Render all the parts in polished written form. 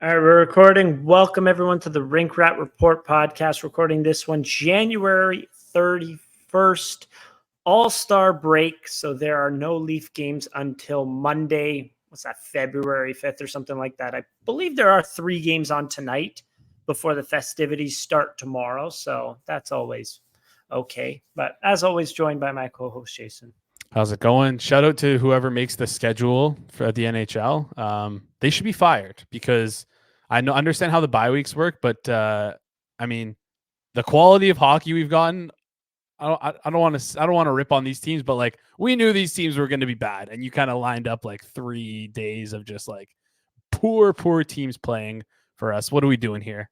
All right, we're recording. Welcome, everyone, to the Rink Rat Report podcast. Recording this one January 31st, All-Star break. So there are no Leaf games until Monday. What's that, February 5th or something like that? I believe there are 3 games on tonight before the festivities start tomorrow. So that's always okay. But as always, joined by my co-host, Jason. How's it going? Shout out to whoever makes the schedule for the NHL. They should be fired because I understand how the bye weeks work, but I mean, the quality of hockey we've gotten. I don't want to rip on these teams, but like we knew these teams were going to be bad, and you kind of lined up like 3 days of just like poor teams playing for us. What are we doing here?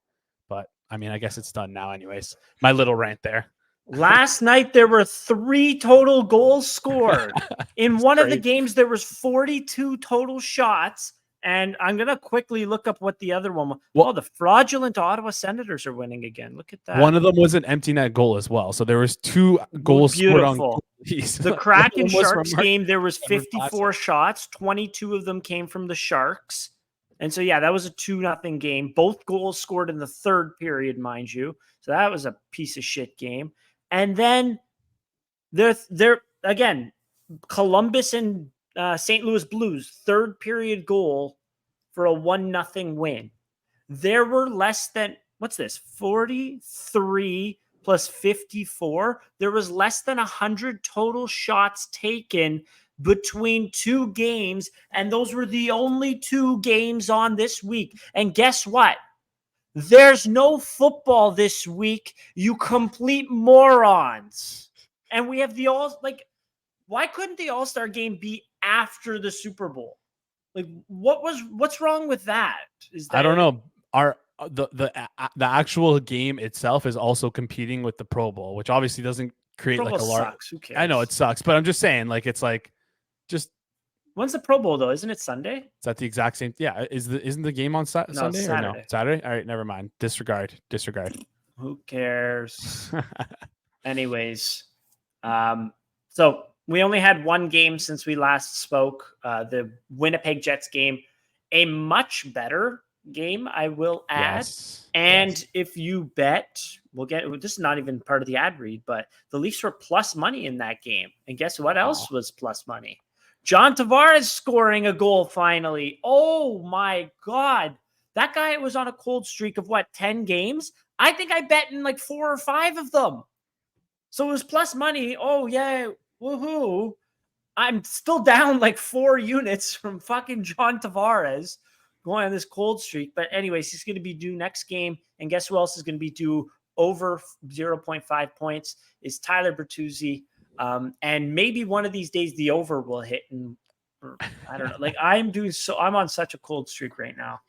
But I mean, I guess it's done now, anyways. My little rant there. Last night, there were 3 total goals scored. In one of the games, there was 42 total shots. And I'm going to quickly look up what the other one was. Well, the fraudulent Ottawa Senators are winning again. Look at that. One of them was an empty net goal as well. So there was 2 goals scored on goalies. The Kraken Sharks game, there was 54 shots. 22 of them came from the Sharks. And so, yeah, that was a 2-0 game. Both goals scored in the third period, mind you. So that was a piece of shit game. And then they're again, Columbus and St. Louis Blues, third period goal for a 1-0 win. There were less than, 43 plus 54. There was less than 100 total shots taken between 2 games. And those were the only 2 games on this week. And guess what? There's no football this week, you complete morons. And we have why couldn't the All-Star game be after the Super Bowl? Like, what's wrong with that? I don't know. The actual game itself is also competing with the Pro Bowl, which obviously doesn't create Pro like Bowl a large. Sucks. Who cares? I know it sucks, but I'm just saying, like, it's like just. When's the Pro Bowl though? Isn't it Sunday? Is that the exact same? Yeah. Isn't the game on Sunday Saturday. or no? Saturday. All right, never mind. Disregard. Who cares? Anyways, so we only had 1 game since we last spoke. The Winnipeg Jets game, a much better game, I will add. Yes. And if you bet, this is not even part of the ad read, but the Leafs were plus money in that game. And guess what else was plus money? John Tavares scoring a goal finally. Oh my God. That guy was on a cold streak of 10 games? I think I bet in like 4 or 5 of them. So it was plus money. Oh yeah. Woohoo. I'm still down like 4 units from fucking John Tavares going on this cold streak. But anyways, he's going to be due next game. And guess who else is going to be due over 0.5 points is Tyler Bertuzzi. And maybe one of these days the over will hit. And I don't know. Like I'm on such a cold streak right now.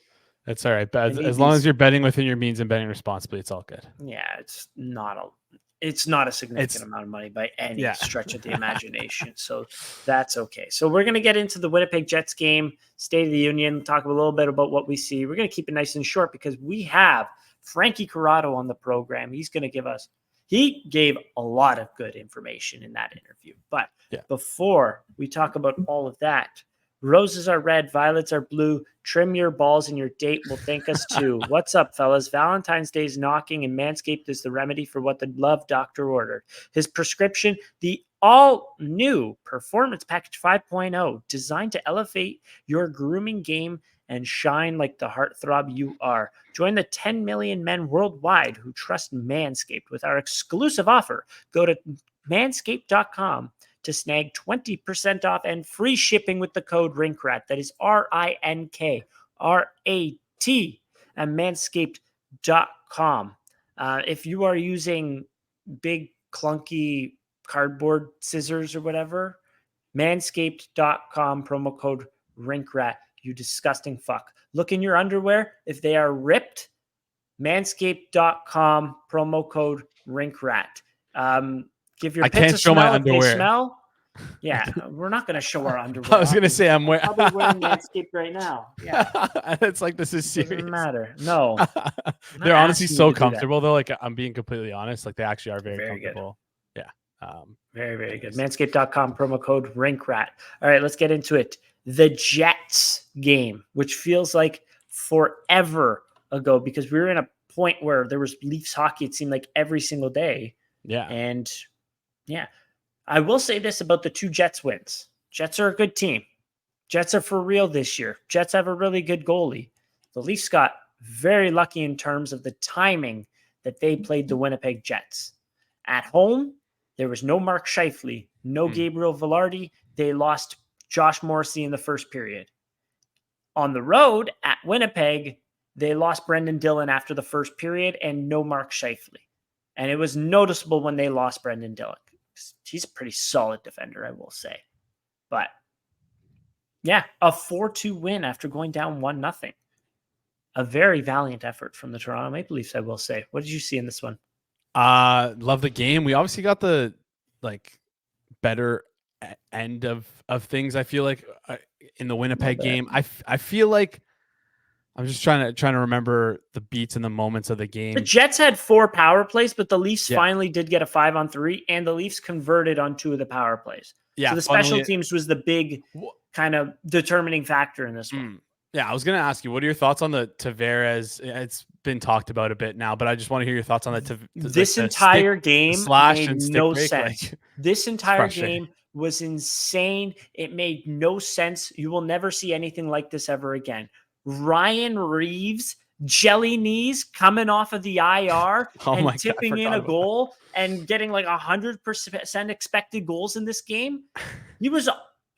That's all right. But as long as you're betting within your means and betting responsibly, it's all good. Yeah, it's not a significant amount of money by any stretch of the imagination. So that's okay. So we're going to get into the Winnipeg Jets game, State of the Union, talk a little bit about what we see. We're going to keep it nice and short because we have Frankie Corrado on the program. He gave a lot of good information in that interview. But before we talk about all of that, roses are red, violets are blue. Trim your balls and your date will thank us too. What's up, fellas? Valentine's Day is knocking and Manscaped is the remedy for what the love doctor ordered. His prescription, the all-new Performance Package 5.0, designed to elevate your grooming game and shine like the heartthrob you are. Join the 10 million men worldwide who trust Manscaped with our exclusive offer. Go to manscaped.com to snag 20% off and free shipping with the code RINKRAT. That is RINKRAT at manscaped.com. If you are using big, clunky cardboard scissors or whatever, manscaped.com, promo code RINKRAT. You disgusting fuck. Look in your underwear. If they are ripped, manscaped.com, promo code RINKRAT. Give your pits a smell my if they smell. Yeah, we're not going to show our underwear. I was going to say I'm wearing Manscaped right now. Yeah, it's like this is serious. Doesn't matter. No, they're honestly so comfortable though. Like I'm being completely honest. Like they actually are very comfortable. Good. Yeah, very, very good. Manscaped.com, promo code RINKRAT. All right, let's get into it. The Jets game, which feels like forever ago because we were in a point where there was Leafs hockey. It seemed like every single day. Yeah. And yeah, I will say this about the 2 Jets wins. Jets are a good team. Jets are for real this year. Jets have a really good goalie. The Leafs got very lucky in terms of the timing that they played the Winnipeg Jets. At home, there was no Mark Scheifele, no Gabriel Velarde. They lost Josh Morrissey in the first period. On the road at Winnipeg, they lost Brendan Dillon after the first period and no Mark Scheifele. And it was noticeable when they lost Brendan Dillon. He's a pretty solid defender, I will say. But yeah, a 4-2 win after going down 1-0. A very valiant effort from the Toronto Maple Leafs, I will say. What did you see in this one? Love the game. We obviously got the better end of things. I feel like in the Winnipeg game, I feel like I'm just trying to remember the beats and the moments of the game. The Jets had 4 power plays, but the Leafs finally did get a 5-on-3, and the Leafs converted on 2 of the power plays. Yeah, so the special teams was the big kind of determining factor in this one. Yeah, I was going to ask you, what are your thoughts on the Tavares? It's been talked about a bit now, but I just want to hear your thoughts on this entire game made no sense. This entire game was insane. It made no sense. You will never see anything like this ever again. Ryan Reeves, jelly knees coming off of the IR and tipping in a goal and getting like 100% expected goals in this game.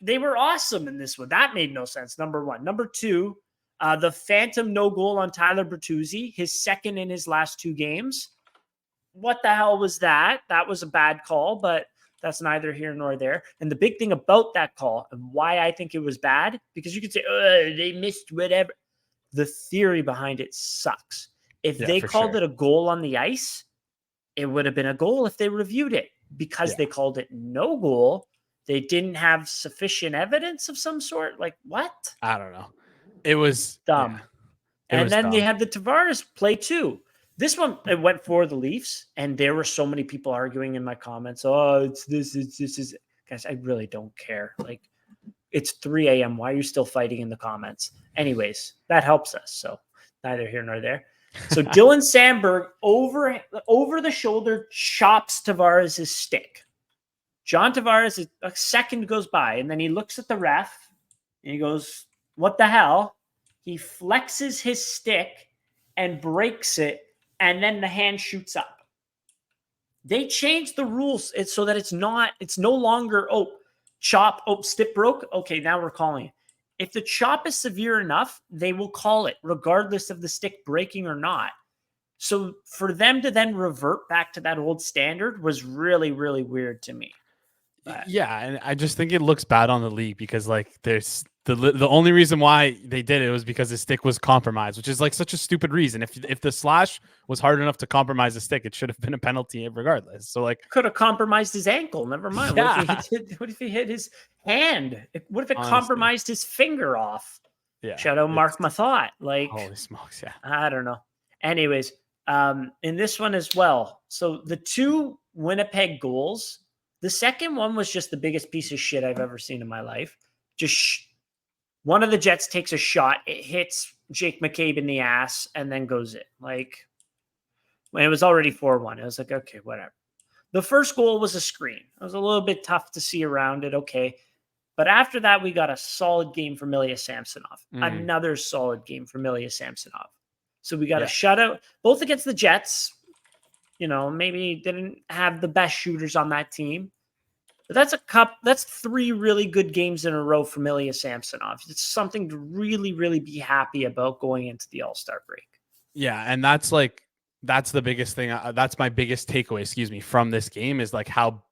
They were awesome in this one. That made no sense, number one. Number two, the phantom no goal on Tyler Bertuzzi, his second in his last 2 games. What the hell was that? That was a bad call, but that's neither here nor there. And the big thing about that call and why I think it was bad, because you could say, they missed whatever. The theory behind it sucks. If they called it a goal on the ice, it would have been a goal if they reviewed it. Because they called it no goal, they didn't have sufficient evidence of some sort. Like, what? I don't know. It was dumb. And then they had the Tavares play too. This one, it went for the Leafs, and there were so many people arguing in my comments. Oh, it's this. Guys, I really don't care. Like, it's 3 a.m. Why are you still fighting in the comments? Anyways, that helps us. So neither here nor there. So Dylan Sandberg over the shoulder chops Tavares' stick. John Tavares, a second goes by, and then he looks at the ref, and he goes, what the hell? He flexes his stick and breaks it, and then the hand shoots up. They changed the rules so that it's no longer, stick broke. Okay, now we're calling it. If the chop is severe enough, they will call it, regardless of the stick breaking or not. So for them to then revert back to that old standard was really, really weird to me. But yeah, and I just think it looks bad on the league because there's the only reason why they did it was because the stick was compromised, which is such a stupid reason. If the slash was hard enough to compromise the stick, it should have been a penalty regardless. So could have compromised his ankle. Never mind. Yeah. What if he hit his hand? What if it compromised his finger off? Yeah. Shout out Mark Mathot. Holy smokes, yeah. I don't know. Anyways, in this one as well. So the 2 Winnipeg goals. The second one was just the biggest piece of shit I've ever seen in my life. One of the Jets takes a shot. It hits Jake McCabe in the ass and then goes in. When it was already 4-1, it was like, okay, whatever. The first goal was a screen. It was a little bit tough to see around it. Okay. But after that, we got a solid game from Ilya Samsonov. Another solid game from Ilya Samsonov. So we got a shutout, both against the Jets. Maybe didn't have the best shooters on that team. But that's 3 really good games in a row from Ilya Samsonov. It's something to really, really be happy about going into the All-Star break. Yeah, and that's the biggest thing. That's my biggest takeaway, from this game is how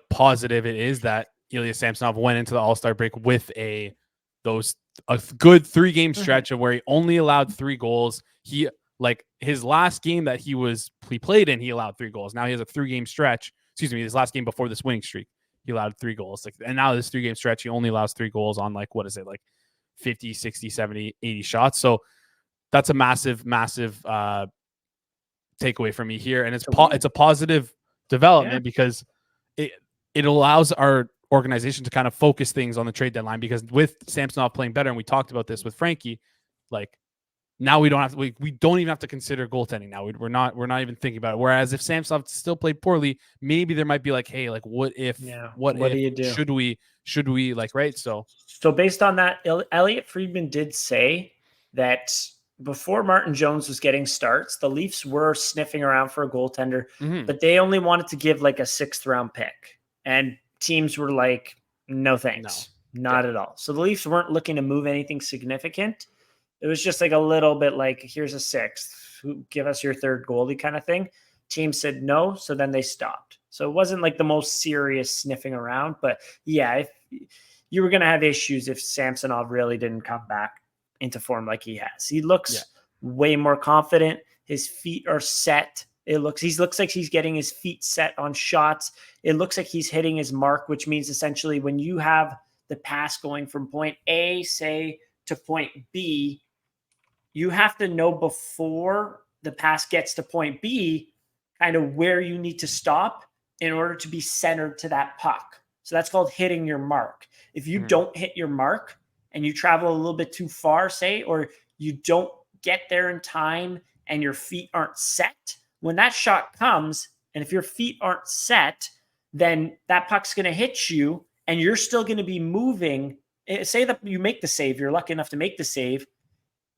positive it is that Ilya Samsonov went into the All-Star break with a good 3-game stretch of where he only allowed 3 goals. His last game that he played in, he allowed 3 goals. Now he has a 3-game stretch. His last game before this winning streak, he allowed 3 goals. And now this 3-game stretch, he only allows 3 goals on 50, 60, 70, 80 shots. So that's a massive, massive takeaway for me here. And it's a positive development because it allows our organization to kind of focus things on the trade deadline, because with Samsonov playing better, and we talked about this with Frankie, now we don't have to, we don't even have to consider goaltending now. We're not even thinking about it. Whereas if Samsonov still played poorly, maybe there might be like, hey, like what if what do you do? should we like, right? So based on that, Elliot Friedman did say that before Martin Jones was getting starts, the Leafs were sniffing around for a goaltender, but they only wanted to give like a 6th round pick, and teams were like, no thanks, not at all. So the Leafs weren't looking to move anything significant. It was just like a little bit like, here's a 6th, give us your 3rd goalie kind of thing. Team said no, so then they stopped. So it wasn't like the most serious sniffing around, but yeah, if you were going to have issues if Samsonov really didn't come back into form like he has. He looks way more confident. His feet are set. He looks like he's getting his feet set on shots. It looks like he's hitting his mark, which means essentially when you have the pass going from point A, say, to point B, you have to know before the pass gets to point B kind of where you need to stop in order to be centered to that puck. So that's called hitting your mark. If you don't hit your mark and you travel a little bit too far, say, or you don't get there in time and your feet aren't set, when that shot comes, and if your feet aren't set, then that puck's going to hit you and you're still going to be moving. Say that you make the save, you're lucky enough to make the save.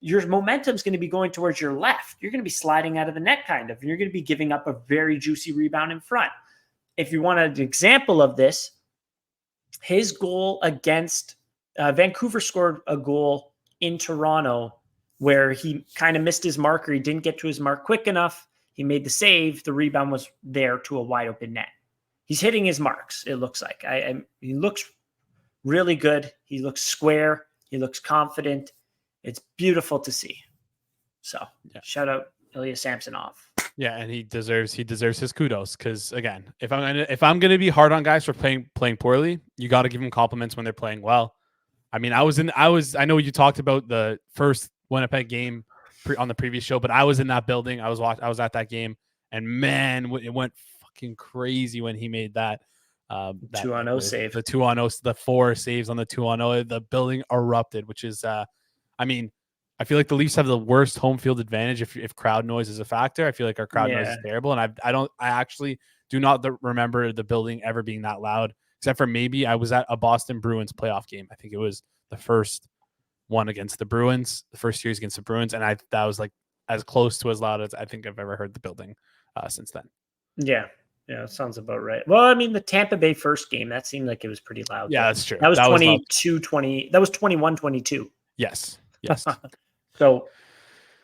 Your momentum's going to be going towards your left. You're going to be sliding out of the net kind of, and you're going to be giving up a very juicy rebound in front. If you want an example of this, his goal against Vancouver scored a goal in Toronto where he kind of missed his marker. He didn't get to his mark quick enough. He made the save. The rebound was there to a wide open net. He's hitting his marks, it looks like. He looks really good. He looks square. He looks confident. It's beautiful to see. So shout out Ilya Samsonov. Yeah, and he deserves his kudos because again, if I'm gonna be hard on guys for playing poorly, you got to give them compliments when they're playing well. I mean, I know you talked about the first Winnipeg game on the previous show, but I was in that building. I was at that game, and man, it went fucking crazy when he made that 2-0 save. The 2-0, the 4 saves on the 2-0. The building erupted, which is I mean, I feel like the Leafs have the worst home field advantage if crowd noise is a factor. I feel like our crowd noise is terrible, and I actually do not remember the building ever being that loud, except for maybe I was at a Boston Bruins playoff game. I think it was the first one against the Bruins, the first series against the Bruins, and that was like as close to as loud as I think I've ever heard the building since then. Yeah, that sounds about right. Well, I mean, the Tampa Bay first game, that seemed like it was pretty loud. Yeah, that's true. That was 22-20. That was 21-22. Yes. So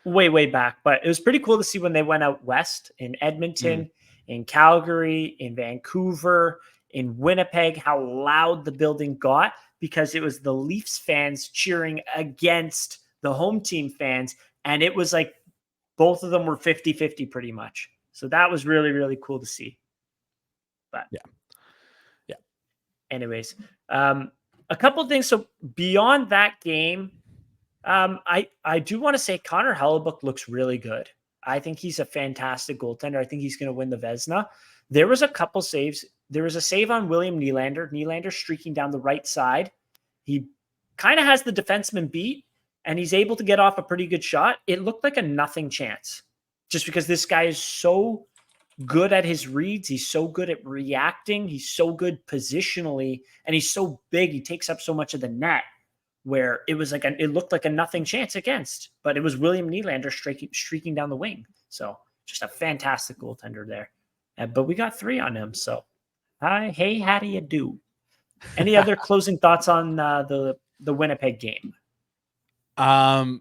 way back, but it was pretty cool to see when they went out west in Edmonton, in Calgary, in Vancouver, in Winnipeg, how loud the building got because it was the Leafs fans cheering against the home team fans. And it was like both of them were 50-50 pretty much. So that was really, really cool to see. But yeah. Anyways, a couple of things. So beyond that game, I do want to say Connor Hellebuyck looks really good. I think he's a fantastic goaltender. I think he's going to win the Vezina. There was a couple saves. There was a save on William Nylander. Nylander streaking down the right side. He kind of has the defenseman beat, and he's able to get off a pretty good shot. It looked like a nothing chance just because this guy is so good at his reads. He's so good at reacting. He's so good positionally, and he's so big. He takes up so much of the net. Where it was it looked like a nothing chance against, but it was William Nylander streaking down the wing. So just a fantastic goaltender there. But we got 3 on him. So, hey, how do you do? Any other closing thoughts on the Winnipeg game? Nah,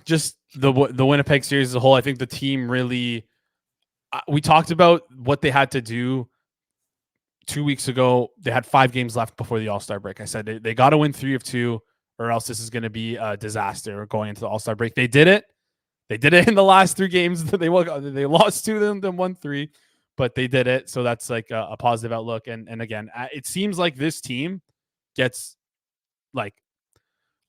just the Winnipeg series as a whole. I think the team really. We talked about what they had to do. 2 weeks ago, they had 5 games left before the All-Star break. I said they got to win 3 of 2 or else this is going to be a disaster going into the All-Star break. They did it. They did it in the last 3 games. They lost 2 of them, then won 3, but they did it. So that's like a positive outlook. And again, it seems like this team gets like,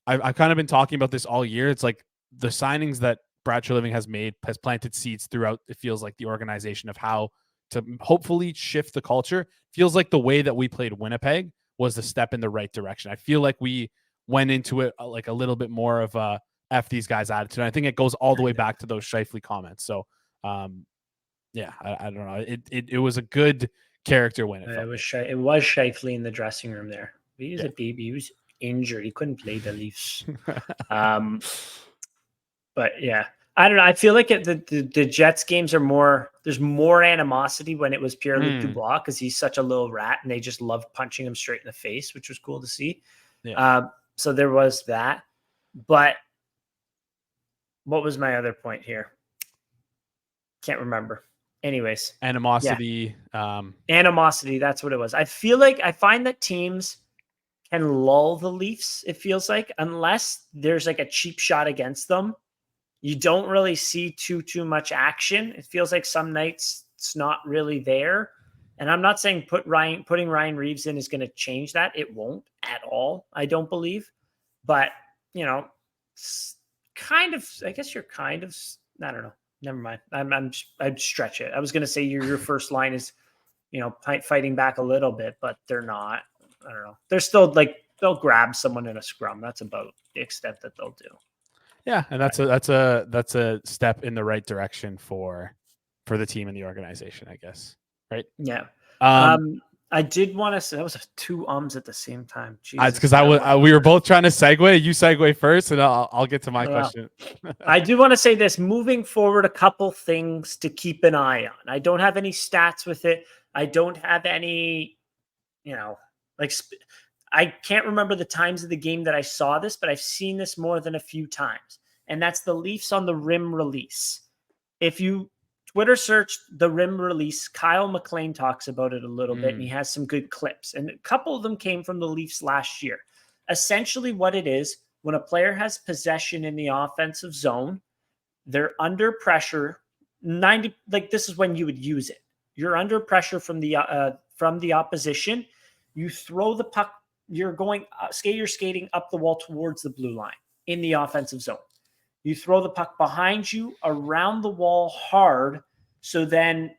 I've kind of been talking about this all year. It's like the signings that Brad Treliving has made has planted seeds throughout. It feels like the organization of how to hopefully shift the culture. Feels like the way that we played Winnipeg was the step in the right direction. I feel like we went into it like a little bit more of a F these guys' attitude. And I think it goes all the way back to those Scheifele comments. So, yeah, I don't know. It was a good character win. It was Scheifele in the dressing room there. He was a baby. He was injured. He couldn't play the Leafs. But yeah, I don't know. I feel like the Jets games are more. There's more animosity when it was Pierre-Luc Dubois because he's such a little rat, and they just loved punching him straight in the face, which was cool to see. Yeah. So there was that. But what was my other point here? Can't remember. Anyways, animosity. Yeah. Animosity. That's what it was. I find that teams can lull the Leafs. It feels like unless there's like a cheap shot against them. You don't really see too much action. It feels like some nights it's not really there. And I'm not saying putting Ryan Reeves in is going to change that. It won't at all, I don't believe. But, kind of, I guess you're kind of, I don't know. Never mind. I'd stretch it. I was going to say your first line is, fighting back a little bit, but they're not. I don't know. They're still they'll grab someone in a scrum. That's about the extent that they'll do. Yeah, and that's a step in the right direction for the team and the organization, I guess. Right? Yeah. I did want to say that was two ums at the same time. It's because we were both trying to segue. You segue first, and I'll get to my question. I do want to say this: moving forward, a couple things to keep an eye on. I don't have any stats with it. I don't have any, I can't remember the times of the game that I saw this, but I've seen this more than a few times. And that's the Leafs on the rim release. If you Twitter search the rim release, Kyle McLean talks about it a little bit, and he has some good clips. And a couple of them came from the Leafs last year. Essentially what it is, when a player has possession in the offensive zone, they're under pressure. This is when you would use it. You're under pressure from the opposition. You throw the puck. You're skating up the wall towards the blue line in the offensive zone. You throw the puck behind you around the wall hard. So then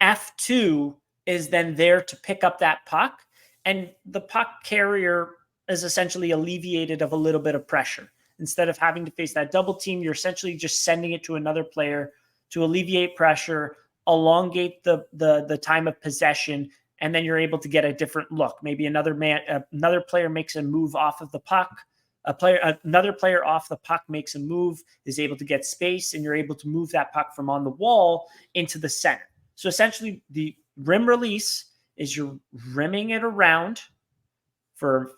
F2 is then there to pick up that puck. And the puck carrier is essentially alleviated of a little bit of pressure. Instead of having to face that double team, you're essentially just sending it to another player to alleviate pressure, elongate the time of possession, and then you're able to get a different look. Maybe another player makes a move off of the puck. Another player off the puck makes a move, is able to get space, and you're able to move that puck from on the wall into the center. So essentially, the rim release is you're rimming it around from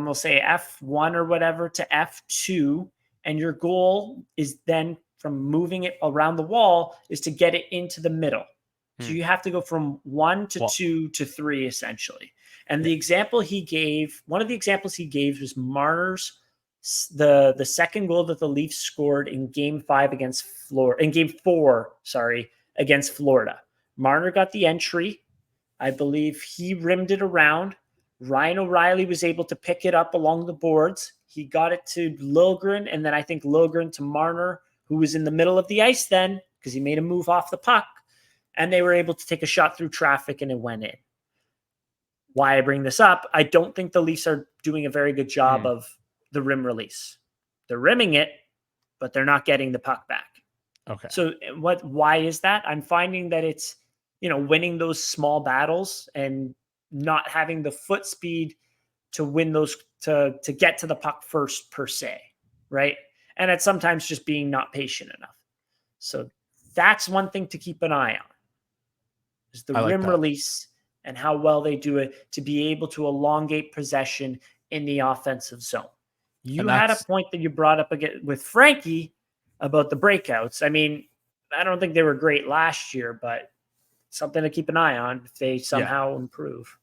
we'll say F1 or whatever to F2, and your goal is then from moving it around the wall is to get it into the middle. So you have to go from 1 to 2 to 3 essentially. And the example he gave, one of the examples he gave was Marner's the second goal that the Leafs scored in Game 4 against Florida. Marner got the entry. I believe he rimmed it around. Ryan O'Reilly was able to pick it up along the boards. He got it to Liljegren, and then I think Liljegren to Marner, who was in the middle of the ice then because he made a move off the puck. And they were able to take a shot through traffic, and it went in. Why I bring this up, I don't think the Leafs are doing a very good job of the rim release. They're rimming it, but they're not getting the puck back. Okay. So why is that? I'm finding that it's, winning those small battles and not having the foot speed to win those, to get to the puck first per se, right? And it's sometimes just being not patient enough. So that's one thing to keep an eye on. Is the rim release and how well they do it to be able to elongate possession in the offensive zone. You had a point that you brought up again with Frankie about the breakouts. I mean, I don't think they were great last year, but something to keep an eye on if they somehow improve.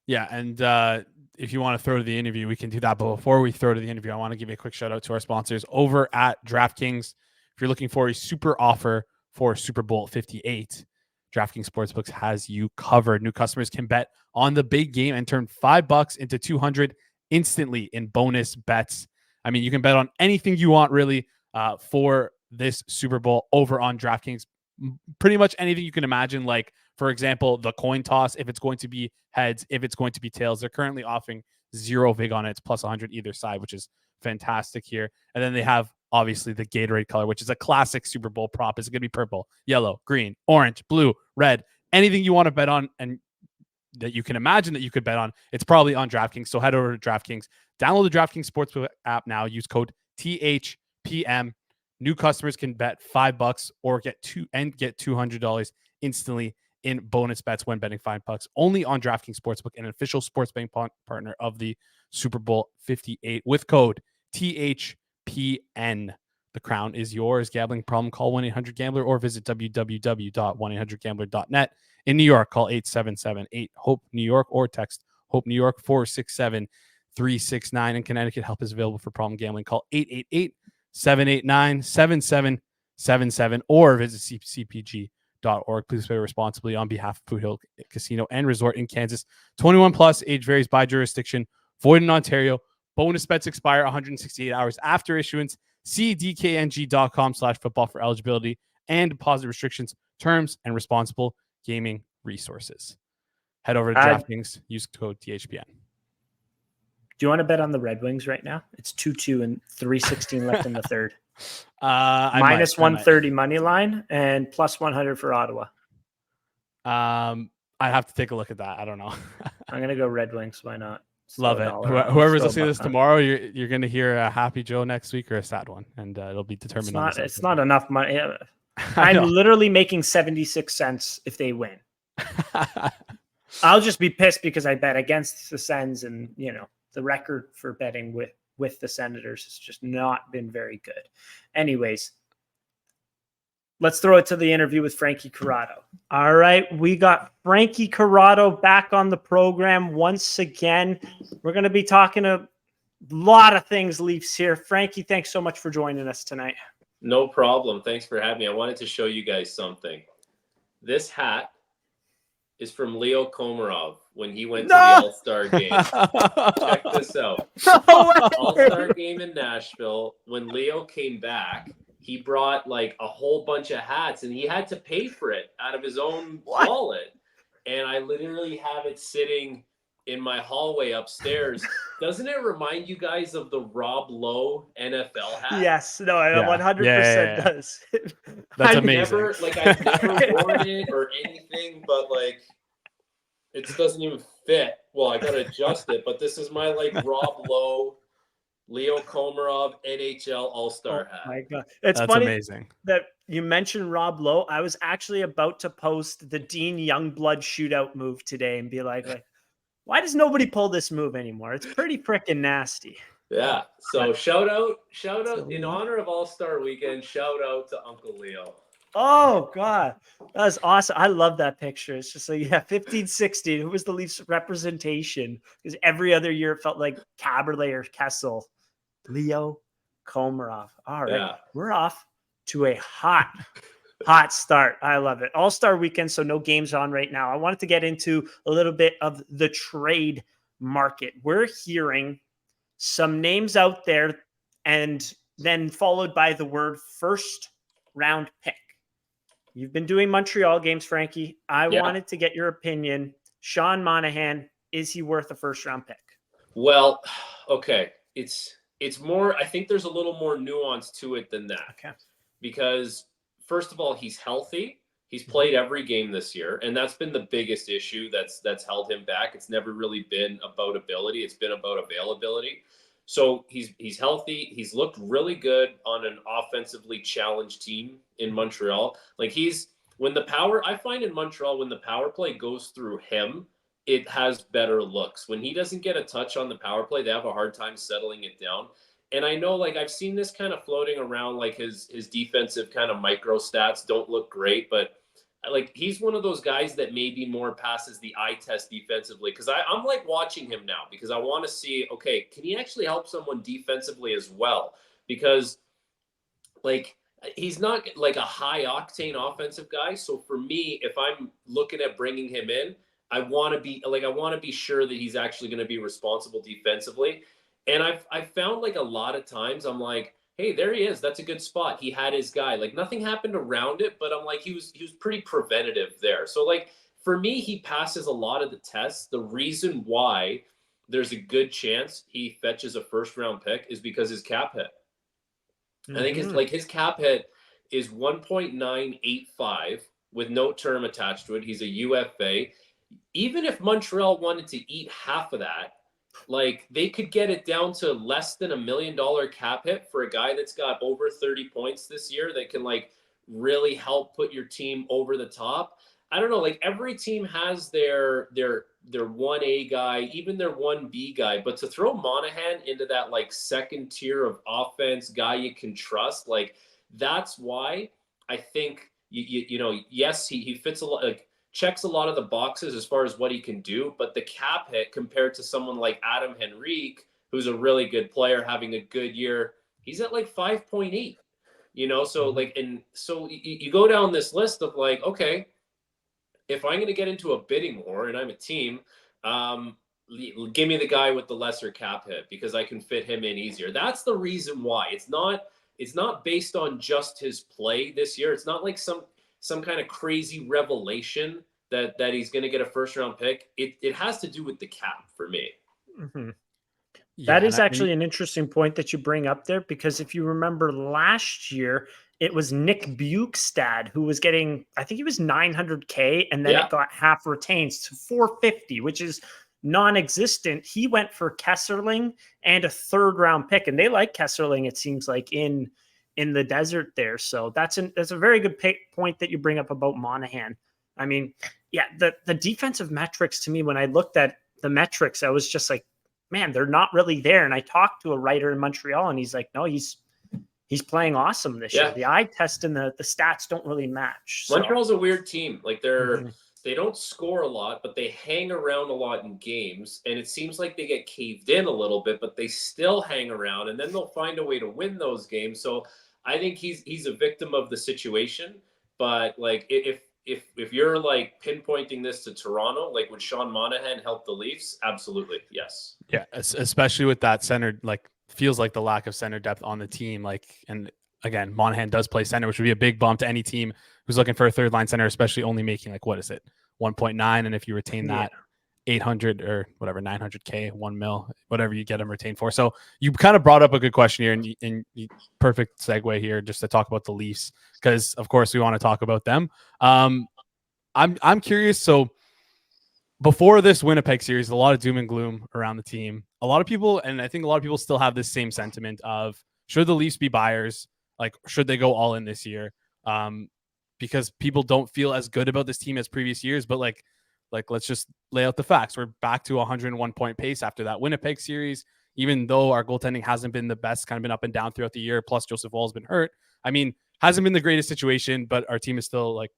Yeah, and if you want to throw to the interview, we can do that. But before we throw to the interview, I want to give you a quick shout out to our sponsors over at DraftKings. If you're looking for a super offer for Super Bowl 58, DraftKings Sportsbooks has you covered. New customers can bet on the big game and turn $5 into $200 instantly in bonus bets. I mean, you can bet on anything you want really for this Super Bowl over on DraftKings. Pretty much anything you can imagine. Like, for example, the coin toss, if it's going to be heads, if it's going to be tails. They're currently offering 0 vig on it. It's plus 100 either side, which is fantastic here. And then they have obviously the Gatorade color, which is a classic Super Bowl prop. Is it going to be purple, yellow, green, orange, blue, red? Anything you want to bet on and that you can imagine that you could bet on, it's probably on DraftKings. So head over to DraftKings, download the DraftKings Sportsbook app now, use code THPM. New customers can bet $5 or get $200 instantly in bonus bets when betting $5 only on DraftKings Sportsbook, an official sports betting partner of the Super Bowl 58 with code THPN. The crown is yours. Gambling problem? Call 1-800-GAMBLER or visit www.1800gambler.net. In New York, call 877-8-HOPE-NEW-YORK or text HOPE New York 467-369. In Connecticut, help is available for problem gambling. Call 888-789-7777 or visit cpg.org. Please play responsibly on behalf of Boot Hill Casino and Resort in Kansas. 21 plus, age varies by jurisdiction. Void in Ontario. Bonus bets expire 168 hours after issuance. See dkng.com/football for eligibility and deposit restrictions, terms, and responsible gaming resources. Head over to DraftKings. Use code THPN. Do you want to bet on the Red Wings right now? It's 2-2 and 3:16 left in the third. Minus 130 money line and plus 100 for Ottawa. I have to take a look at that. I don't know. I'm gonna go Red Wings. Why not? Love it. Whoever's listening to this tomorrow, you're going to hear a happy Joe next week or a sad one, and it'll be determined. It's not enough money. I'm literally making 76 cents if they win. I'll just be pissed because I bet against the Sens, and the record for betting with the Senators has just not been very good. Anyways, let's throw it to the interview with Frankie Corrado. All right, we got Frankie Corrado back on the program once again. We're going to be talking a lot of things Leafs here. Frankie, thanks so much for joining us tonight. No problem. Thanks for having me. I wanted to show you guys something. This hat is from Leo Komarov when he went to the All-Star game. Check this out. All-Star game in Nashville. When Leo came back, he brought like a whole bunch of hats and he had to pay for it out of his own wallet. And I literally have it sitting in my hallway upstairs. Doesn't it remind you guys of the Rob Lowe NFL hat? Yes. No, it 100% does. That's amazing. I've never worn it or anything, but like it doesn't even fit. Well, I got to adjust it, but this is my like Rob Lowe Leo Komarov NHL All-Star hat. Oh my God. That's funny amazing that you mentioned Rob Lowe. I was actually about to post the Dean Youngblood shootout move today and be like, why does nobody pull this move anymore? It's pretty freaking nasty. Yeah. So shout out in honor of All-Star Weekend. Shout out to Uncle Leo. Oh God. That was awesome. I love that picture. It's just like, 15-16. Who was the Leafs representation? Because every other year it felt like Caberlet or Kessel. Leo Komarov. All right. We're off to a hot start. I love it. All-Star Weekend, so no games on right now. I wanted to get into a little bit of the trade market. We're hearing some names out there and then followed by the word first round pick. You've been doing Montreal games, Frankie. I wanted to get your opinion. Sean Monahan, is he worth a first round pick? Well, okay. It's more, I think there's a little more nuance to it than that. Okay. Because first of all, he's healthy. He's played every game this year, and that's been the biggest issue that's held him back. It's never really been about ability. It's been about availability. So he's healthy. He's looked really good on an offensively challenged team in Montreal. Like I find in Montreal, when the power play goes through him, it has better looks. When he doesn't get a touch on the power play, they have a hard time settling it down. And I know, like, I've seen this kind of floating around, like his defensive kind of micro stats don't look great, but like he's one of those guys that maybe more passes the eye test defensively. Because I'm like watching him now because I want to see, okay, can he actually help someone defensively as well? Because like he's not like a high octane offensive guy. So for me, if I'm looking at bringing him in, I want to be sure that he's actually going to be responsible defensively. And I've found like a lot of times I'm like, hey, there he is. That's a good spot. He had his guy. Like nothing happened around it, but I'm like, he was pretty preventative there. So like for me, he passes a lot of the tests. The reason why there's a good chance he fetches a first-round pick is because his cap hit. I think his cap hit is 1.985 with no term attached to it. He's a UFA. Even if Montreal wanted to eat half of that, like they could get it down to less than $1 million cap hit for a guy that's got over 30 points this year that can like really help put your team over the top. I don't know, like every team has their 1A guy, even their 1B guy, but to throw Monahan into that like second tier of offense guy you can trust, like that's why I think you know, yes, he fits a lot, like checks a lot of the boxes as far as what he can do, but the cap hit compared to someone like Adam Henrique, who's a really good player having a good year, he's at like 5.8. You know, so like, and so you go down this list of like, okay, if I'm going to get into a bidding war and I'm a team, give me the guy with the lesser cap hit because I can fit him in easier. That's the reason why. It's not based on just his play this year. It's not like some kind of crazy revelation that he's going to get a first round pick. It has to do with the cap for me. Mm-hmm. That is actually an interesting point that you bring up there, because if you remember last year, it was Nick Bukestad who was getting, I think he was $900K, and then it got half retained to $450, which is non-existent. He went for Kesserling and a third round pick, and they like Kesserling, it seems like, in the desert there. So that's a very good point that you bring up about Monahan. I mean, yeah, the defensive metrics to me, when I looked at the metrics, I was just like, man, they're not really there. And I talked to a writer in Montreal, and he's like, no, he's playing awesome this year. The eye test and the stats don't really match. So. Montreal's a weird team. Like they don't score a lot, but they hang around a lot in games. And it seems like they get caved in a little bit, but they still hang around, and then they'll find a way to win those games. So I think he's a victim of the situation. But like if you're like pinpointing this to Toronto, like would Sean Monahan help the Leafs? Absolutely, yes. Yeah, especially with that center, like feels like the lack of center depth on the team. Like, and again, Monahan does play center, which would be a big bump to any team who's looking for a third line center, especially only making like, what is it, 1.9, and if you retain that 800 or whatever, 900K, 1 mil, whatever you get him retained for. So you kind of brought up a good question here, and perfect segue here just to talk about the Leafs, because of course we want to talk about them. I'm curious. So before this Winnipeg series, a lot of doom and gloom around the team. A lot of people, and I think a lot of people still have this same sentiment of, should the Leafs be buyers? Like, should they go all in this year? Because people don't feel as good about this team as previous years. But like let's just lay out the facts. We're back to 101 point pace after that Winnipeg series, even though our goaltending hasn't been the best, kind of been up and down throughout the year. Plus Joseph Woll's been hurt. I mean, hasn't been the greatest situation, but our team is still like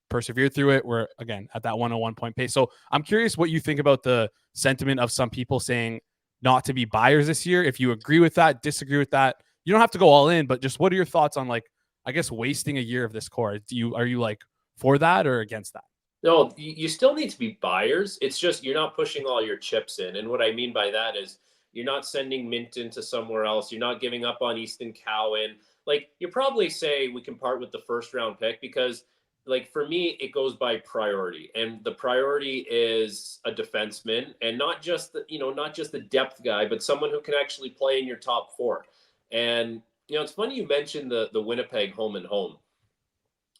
persevered through it. We're again at that 101 point pace. So I'm curious what you think about the sentiment of some people saying not to be buyers this year. If you agree with that, disagree with that, you don't have to go all in, but just what are your thoughts on, like, I guess, wasting a year of this core? Are you like for that or against that? No, you still need to be buyers. It's just you're not pushing all your chips in. And what I mean by that is you're not sending Minton to somewhere else. You're not giving up on Easton Cowan. Like, you probably say we can part with the first round pick because, like, for me, it goes by priority. And the priority is a defenseman, and not just the depth guy, but someone who can actually play in your top four. And, you know, it's funny you mentioned the Winnipeg home and home.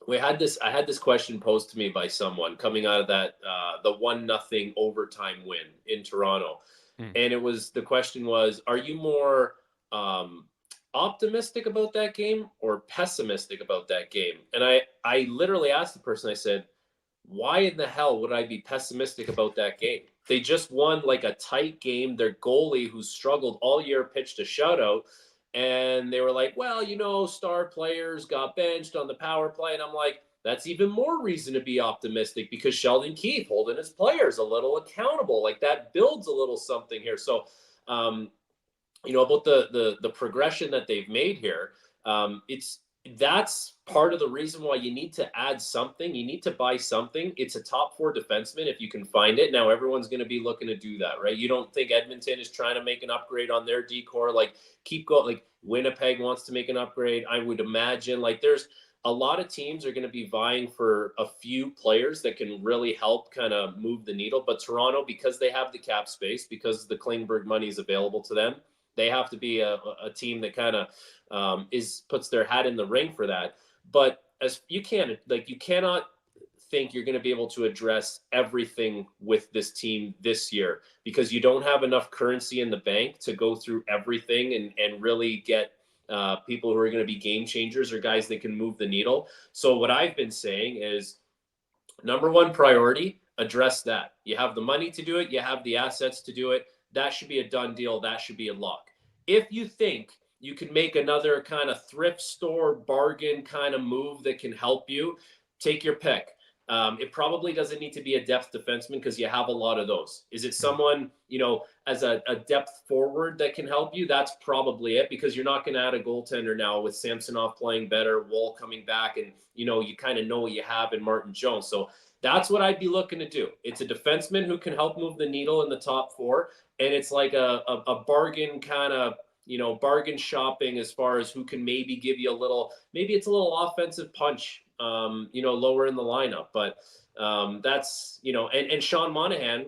I had this question posed to me by someone coming out of that the 1-0 overtime win in Toronto. And the question was, are you more optimistic about that game or pessimistic about that game? And I literally asked the person, I said, why in the hell would I be pessimistic about that game? They just won like a tight game. Their goalie, who struggled all year, pitched a shutout. And they were like, well, you know, star players got benched on the power play. And I'm like, that's even more reason to be optimistic, because Sheldon Keefe holding his players a little accountable. Like, that builds a little something here. So, you know, about the progression that they've made here, that's part of the reason why you need to add something. You need to buy something. It's a top 4 defenseman if you can find it. Now everyone's going to be looking to do that, right? You don't think Edmonton is trying to make an upgrade on their decor? Like, keep going. Like, Winnipeg wants to make an upgrade. I would imagine, like, there's a lot of teams are going to be vying for a few players that can really help kind of move the needle. But Toronto, because they have the cap space, because the Klingberg money is available to them, they have to be a team that kind of puts their hat in the ring for that. But as you cannot think you're going to be able to address everything with this team this year, because you don't have enough currency in the bank to go through everything and really get people who are going to be game changers or guys that can move the needle. So what I've been saying is, number one priority, address that. You have the money to do it. You have the assets to do it. That should be a done deal. That should be a lock. If you think you can make another kind of thrift store bargain kind of move that can help you, take your pick. It probably doesn't need to be a depth defenseman because you have a lot of those. Is it someone, as a depth forward that can help you? That's probably it, because you're not going to add a goaltender now with Samsonov playing better, Woll coming back, and, you kind of know what you have in Martin Jones. So that's what I'd be looking to do. It's a defenseman who can help move the needle in the top four, and it's like a bargain kind of, bargain shopping as far as who can maybe give you maybe it's a little offensive punch, lower in the lineup. But that's, and Sean Monahan,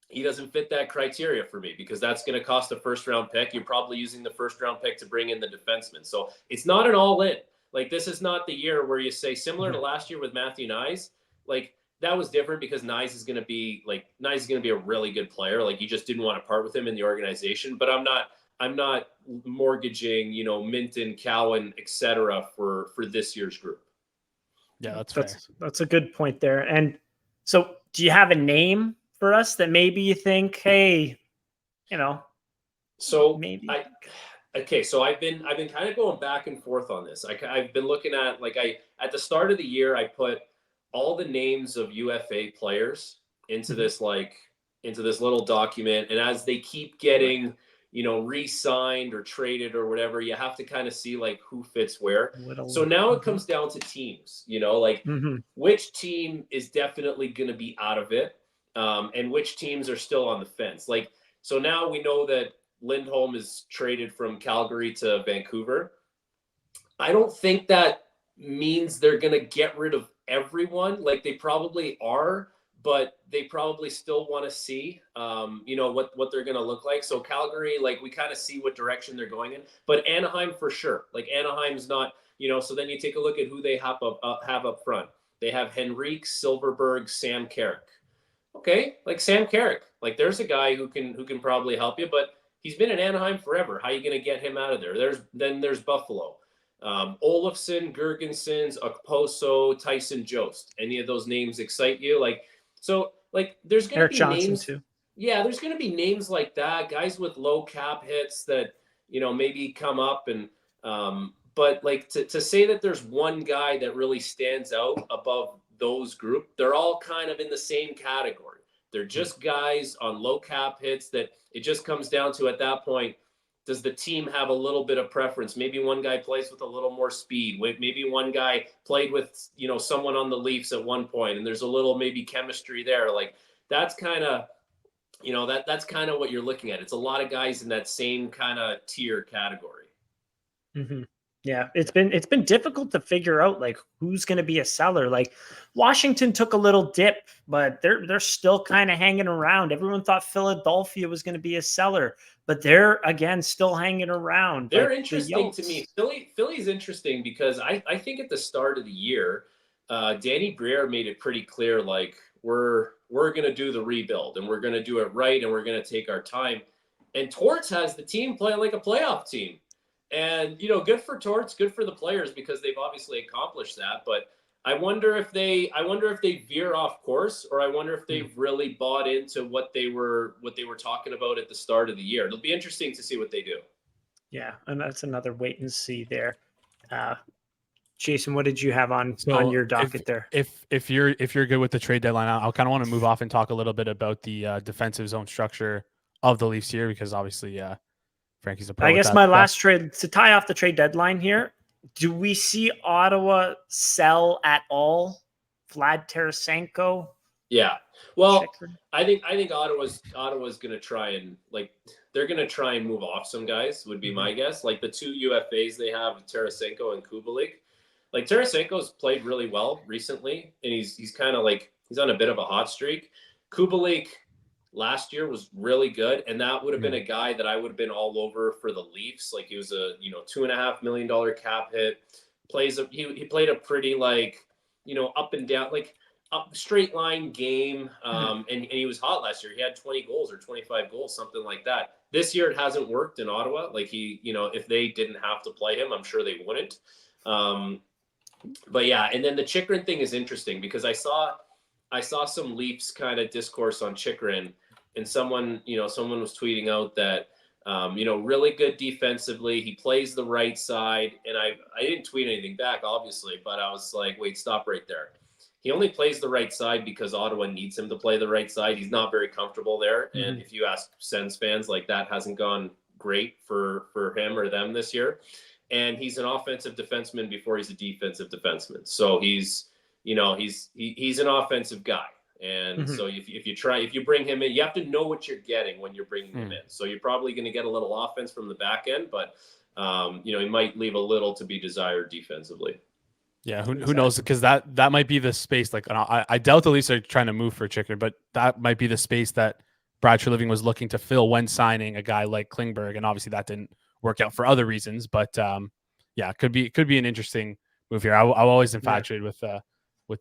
he doesn't fit that criteria for me, because that's going to cost a first-round pick. You're probably using the first-round pick to bring in the defenseman. So it's not an all-in. Like, this is not the year where you say, similar to last year with Matthew Nyes, like, that was different because Nyes is going to be a really good player. Like, you just didn't want to part with him in the organization. But I'm not mortgaging, Minton, Cowan, et cetera, for this year's group. Yeah, that's fair. That's a good point there. And so, do you have a name for us that maybe you think, hey, so maybe? So I've been kind of going back and forth on this. I've been looking at, at the start of the year, I put all the names of UFA players into this little document, and as they keep getting re-signed or traded or whatever, you have to kind of see who fits where. So now it comes down to teams, which team is definitely going to be out of it, and which teams are still on the fence. So now we know that Lindholm is traded from Calgary to Vancouver. I don't think that means they're going to get rid of everyone. They probably are, but they probably still want to see, what they're going to look like. So Calgary, we kind of see what direction they're going in, but Anaheim for sure. Anaheim's not, so then you take a look at who they have up front. They have Henrique, Silverberg, Sam Carrick. Okay. Sam Carrick, there's a guy who can probably help you, but he's been in Anaheim forever. How are you going to get him out of there? There's Buffalo. Olofsson, Gergensons, Okposo, Tyson Jost. Any of those names excite you? There's going to be Johnson names too. Yeah, there's going to be names like that, guys with low cap hits that, maybe come up and but to say that there's one guy that really stands out above those group, they're all kind of in the same category. They're just guys on low cap hits that it just comes down to, at that point, does the team have a little bit of preference? Maybe one guy plays with a little more speed. Maybe one guy played with, someone on the Leafs at one point, and there's a little maybe chemistry there. That's kind of, that's kind of what you're looking at. It's a lot of guys in that same kind of tier category. Mm-hmm. Yeah, it's been difficult to figure out who's going to be a seller. Washington took a little dip, but they're still kind of hanging around. Everyone thought Philadelphia was going to be a seller, but they're again still hanging around. They're interesting to me. Philly's interesting because I think at the start of the year, Danny Briere made it pretty clear we're going to do the rebuild and we're going to do it right and we're going to take our time. And Torts has the team playing like a playoff team. And, good for Torts, good for the players because they've obviously accomplished that. But I wonder if they veer off course, or I wonder if they've really bought into what they were talking about at the start of the year. It'll be interesting to see what they do. Yeah, and that's another wait and see there. Jason, what did you have on your docket there? If you're good with the trade deadline, I'll kind of want to move off and talk a little bit about the defensive zone structure of the Leafs here, because obviously, Frankie's a pro. I guess my last trade, to tie off the trade deadline here, do we see Ottawa sell at all Vlad Tarasenko? Yeah. Well, I think Ottawa's going to try and they're going to try and move off some guys, would be my guess. The two UFAs they have, Tarasenko and Kubalik. Like Tarasenko's played really well recently, and he's kind of like he's on a bit of a hot streak. Kubalik last year was really good, and that would have been a guy that I would have been all over for the Leafs. Like he was a $2.5 million cap hit. He played a pretty like up and down like up straight line game, and he was hot last year. He had 20 goals or 25 goals, something like that. This year it hasn't worked in Ottawa. Like if they didn't have to play him, I'm sure they wouldn't. But yeah, and then the Chychrun thing is interesting because I saw some Leafs kind of discourse on Chychrun, and someone was tweeting out that really good defensively. He plays the right side, and I didn't tweet anything back, obviously, but I was like, wait, stop right there. He only plays the right side because Ottawa needs him to play the right side. He's not very comfortable there, and if you ask Sens fans, like that hasn't gone great for him or them this year. And he's an offensive defenseman before he's a defensive defenseman. So he's an offensive guy. And so if you bring him in, you have to know what you're getting when you're bringing him in. So you're probably going to get a little offense from the back end, but he might leave a little to be desired defensively. Yeah, who knows? Because that might be the space. Like I doubt the Leafs are trying to move for Chychrun, but that might be the space that Brad Treliving was looking to fill when signing a guy like Klingberg, and obviously that didn't work out for other reasons. But could be an interesting move here. I'm always infatuated with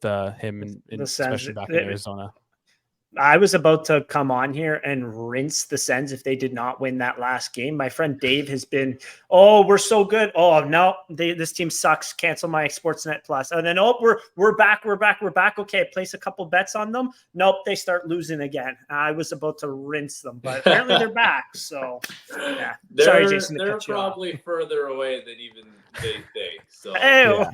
him, and especially back in Arizona. I was about to come on here and rinse the Sens if they did not win that last game. My friend Dave has been, we're so good. Oh no, this team sucks. Cancel my Sportsnet Plus. And then we're back. Okay, place a couple bets on them. Nope, they start losing again. I was about to rinse them, but apparently they're back. So yeah, sorry, Jason. They're probably further away than even they think. So yeah.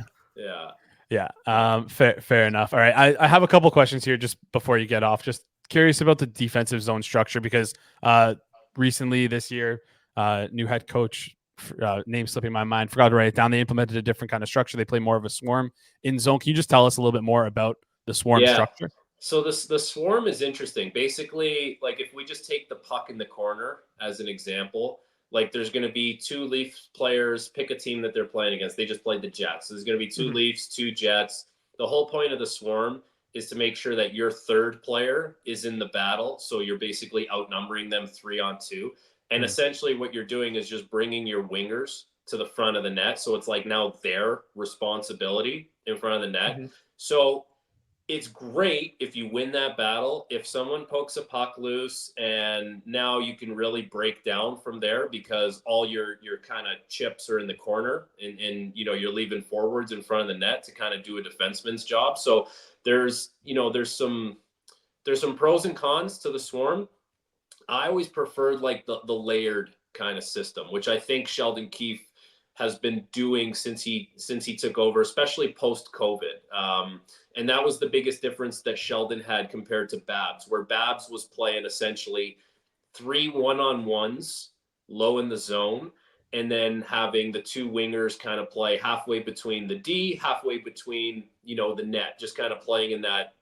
Fair enough. All right, I have a couple questions here just before you get off. Just curious about the defensive zone structure because recently this year, new head coach, name slipping my mind, forgot to write it down. They implemented a different kind of structure. They play more of a swarm in zone. Can you just tell us a little bit more about the swarm structure? So the swarm is interesting. Basically, like if we just take the puck in the corner as an example, like there's going to be two Leafs players, pick a team that they're playing against. They just played the Jets. So there's going to be two Leafs, two Jets. The whole point of the swarm is to make sure that your third player is in the battle. So you're basically outnumbering them 3-on-2. And essentially what you're doing is just bringing your wingers to the front of the net. So it's like now their responsibility in front of the net. So it's great if you win that battle. If someone pokes a puck loose, and now you can really break down from there because all your kind of chips are in the corner, and you're leaving forwards in front of the net to kind of do a defenseman's job. So there's some pros and cons to the swarm. I always preferred like the layered kind of system, which I think Sheldon Keefe has been doing since he took over, especially post-COVID. And that was the biggest difference that Sheldon had compared to Babs, where Babs was playing essentially 3 1-on-1s low in the zone, and then having the two wingers kind of play halfway between the D, halfway between, the net, just kind of playing in that,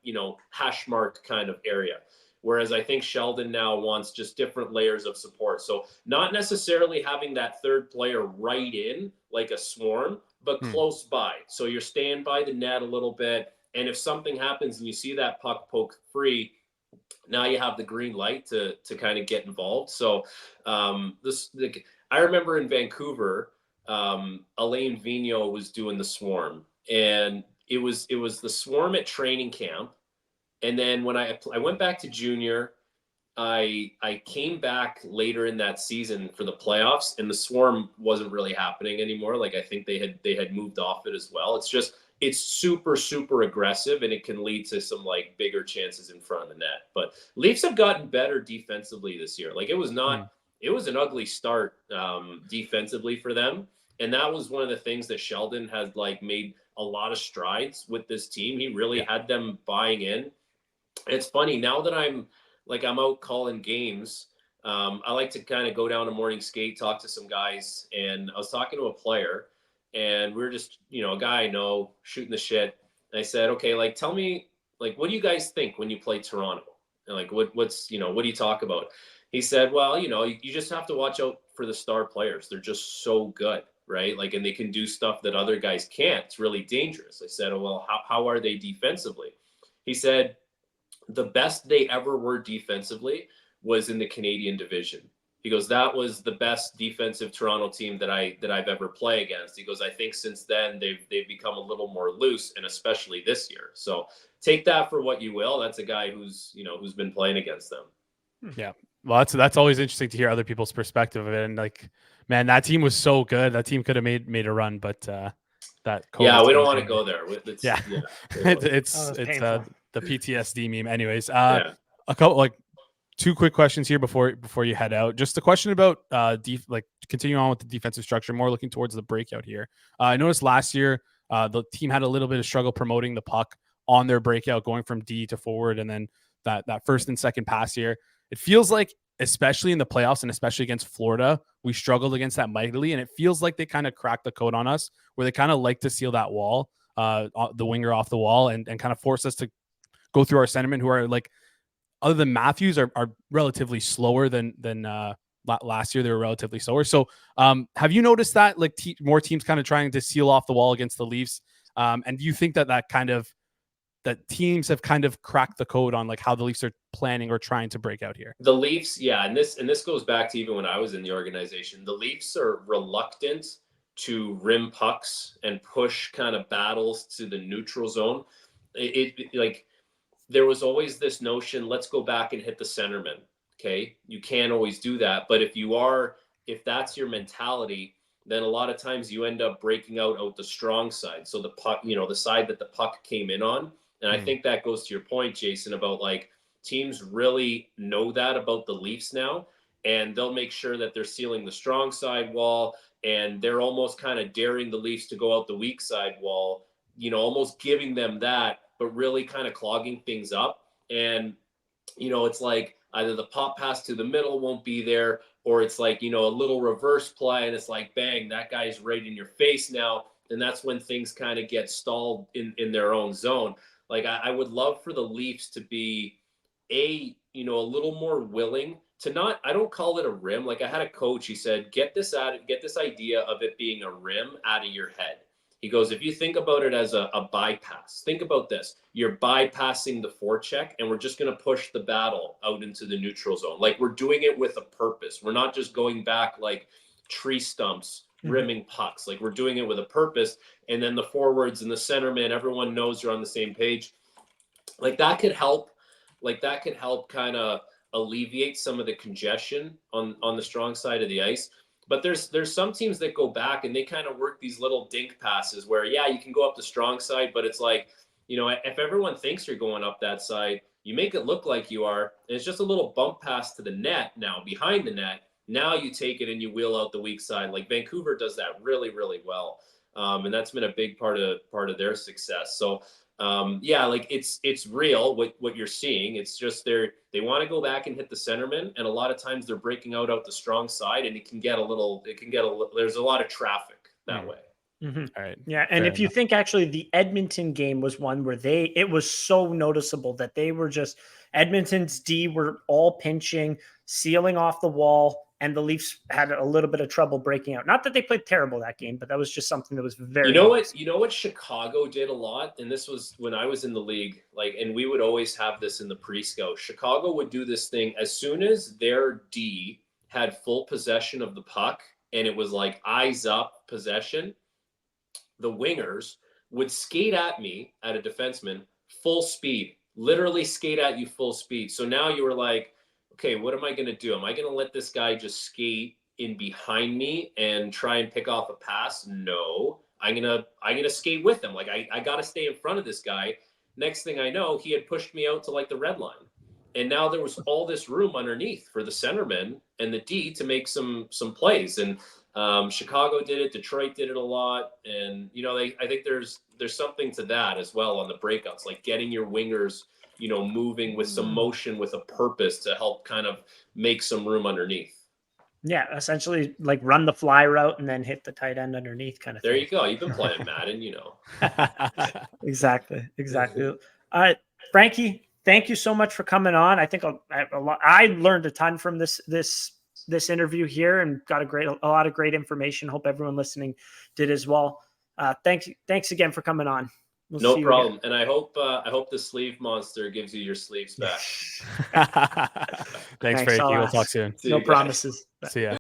hash mark kind of area. Whereas I think Sheldon now wants just different layers of support. So not necessarily having that third player right in like a swarm, but close by. So you're staying by the net a little bit. And if something happens and you see that puck poke free, now you have the green light to kind of get involved. So I remember in Vancouver, Alain Vigneault was doing the swarm, and it was the swarm at training camp. And then when I went back to junior, I came back later in that season for the playoffs, and the swarm wasn't really happening anymore. Like I think they had moved off it as well. It's super, super aggressive, and it can lead to some like bigger chances in front of the net. But Leafs have gotten better defensively this year. Like it was an ugly start defensively for them. And that was one of the things that Sheldon has like made a lot of strides with this team. He really had them buying in. It's funny now that I'm out calling games. I like to kind of go down a morning skate, talk to some guys, and I was talking to a player, and we were just, a guy I know shooting the shit. And I said, okay, like tell me, like what do you guys think when you play Toronto? And like what do you talk about? He said, well, you just have to watch out for the star players. They're just so good. right? Like, and they can do stuff that other guys can't. It's really dangerous. I said, oh, well, how are they defensively? He said the best they ever were defensively was in the Canadian division. He goes, that was the best defensive Toronto team that I've ever played against. He goes, I think since then they've become a little more loose, and especially this year. So take that for what you will. That's a guy who's been playing against them. Yeah. Well, that's always interesting to hear other people's perspective of it. And like, man, that team was so good. That team could have made a run, but that COVID we don't want to go there. It's the PTSD meme. Anyways, yeah. A couple two quick questions here before you head out. Just a question about continuing on with the defensive structure, more looking towards the breakout here. I noticed last year the team had a little bit of struggle promoting the puck on their breakout, going from D to forward, and then that first and second pass here. It feels like, especially in the playoffs and especially against Florida, we struggled against that mightily, and it feels like they kind of cracked the code on us, where they kind of like to seal that wall, the winger off the wall, and kind of force us to go through our centermen, who are like, other than Matthews, are relatively slower than last year. They were relatively slower. So have you noticed that more teams kind of trying to seal off the wall against the Leafs? And do you think that teams have kind of cracked the code on like how the Leafs are planning or trying to break out here? The Leafs, yeah, and this goes back to even when I was in the organization. The Leafs are reluctant to rim pucks and push kind of battles to the neutral zone. There was always this notion, let's go back and hit the centerman. Okay, you can't always do that, but if that's your mentality, then a lot of times you end up breaking out the strong side. So the puck, the side that the puck came in on. And I think that goes to your point, Jason, about like teams really know that about the Leafs now, and they'll make sure that they're sealing the strong side wall, and they're almost kind of daring the Leafs to go out the weak side wall, almost giving them that, but really kind of clogging things up. And, it's like either the pop pass to the middle won't be there, or it's like, a little reverse play, and it's like, bang, that guy's right in your face now. And that's when things kind of get stalled in their own zone. Like, I would love for the Leafs to be a little more willing to not, I don't call it a rim. Like, I had a coach, he said, get this idea of it being a rim out of your head. He goes, if you think about it as a bypass, think about this. You're bypassing the forecheck, and we're just going to push the battle out into the neutral zone. Like, we're doing it with a purpose. We're not just going back like tree stumps, rimming pucks. Like, we're doing it with a purpose. And then the forwards and the centerman, everyone knows you're on the same page. Like, that could help kind of alleviate some of the congestion on the strong side of the ice. But there's some teams that go back and they kind of work these little dink passes where, yeah, you can go up the strong side, but it's like, if everyone thinks you're going up that side, you make it look like you are, and it's just a little bump pass to the net now, behind the net. Now you take it and you wheel out the weak side. Like, Vancouver does that really, really well. And that's been a big part of their success. So like it's real what you're seeing. It's just they want to go back and hit the centerman, and a lot of times they're breaking out the strong side, and there's a lot of traffic that way. Mm-hmm. All right. Yeah. And Fair if you enough. think actually the Edmonton game was one where it was so noticeable that they were just, Edmonton's D were all pinching, sealing off the wall, and the Leafs had a little bit of trouble breaking out. Not that they played terrible that game, but that was just something that was very what Chicago did a lot, and this was when I was in the league, like, and we would always have this in the pre-scout. Chicago would do this thing as soon as their D had full possession of the puck, and it was like eyes up possession, the wingers would skate at me, at a defenseman, full speed, literally skate at you full speed. So now you were like, okay, what am I going to do? Am I going to let this guy just skate in behind me and try and pick off a pass? No, I'm going to skate with him. Like, I got to stay in front of this guy. Next thing I know, he had pushed me out to like the red line. And now there was all this room underneath for the centerman and the D to make some plays. And Chicago did it. Detroit did it a lot. And, I think there's something to that as well on the breakouts, like getting your wingers, moving with some motion, with a purpose to help kind of make some room underneath. Yeah, essentially like run the fly route and then hit the tight end underneath kind of thing. There you go. You've been playing Madden, Exactly. All right, Frankie, thank you so much for coming on. I think I learned a ton from this this interview here and got a lot of great information. Hope everyone listening did as well. Thanks again for coming on. We'll no see you problem. again. And I hope the sleeve monster gives you your sleeves back. Thanks, Frankie. We'll talk soon. No promises. See ya.